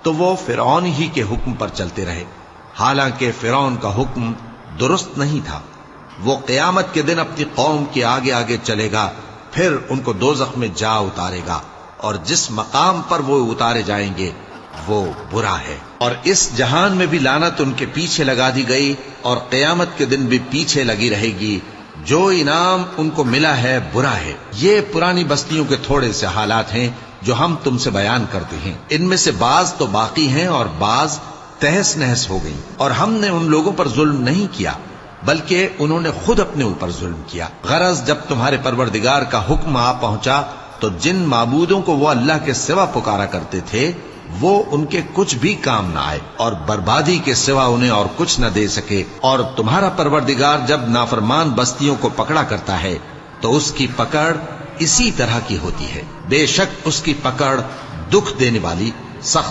تو وہ فرعون ہی کے حکم پر چلتے رہے، حالانکہ فرعون کا حکم درست نہیں تھا۔ وہ قیامت کے دن اپنی قوم کے آگے آگے چلے گا، پھر ان کو دوزخ میں جا اتارے گا، اور جس مقام پر وہ اتارے جائیں گے وہ برا ہے۔ اور اس جہان میں بھی لعنت ان کے پیچھے لگا دی گئی، اور قیامت کے دن بھی پیچھے لگی رہے گی۔ جو انعام ان کو ملا ہے برا ہے۔ یہ پرانی بستیوں کے تھوڑے سے حالات ہیں جو ہم تم سے بیان کرتے ہیں، ان میں سے بعض تو باقی ہیں اور بعض تہس نہس ہو گئی۔ اور ہم نے ان لوگوں پر ظلم نہیں کیا بلکہ انہوں نے خود اپنے اوپر ظلم کیا۔ غرض جب تمہارے پروردگار کا حکم آ پہنچا تو جن معبودوں کو وہ اللہ کے سوا پکارا کرتے تھے وہ ان کے کچھ بھی کام نہ آئے، اور بربادی کے سوا انہیں اور کچھ نہ دے سکے۔ اور تمہارا پروردگار جب نافرمان بستیوں کو پکڑا کرتا ہے تو اس کی پکڑ اسی طرح کی ہوتی ہے، بے شک اس کی پکڑ دکھ دینے والی، سخت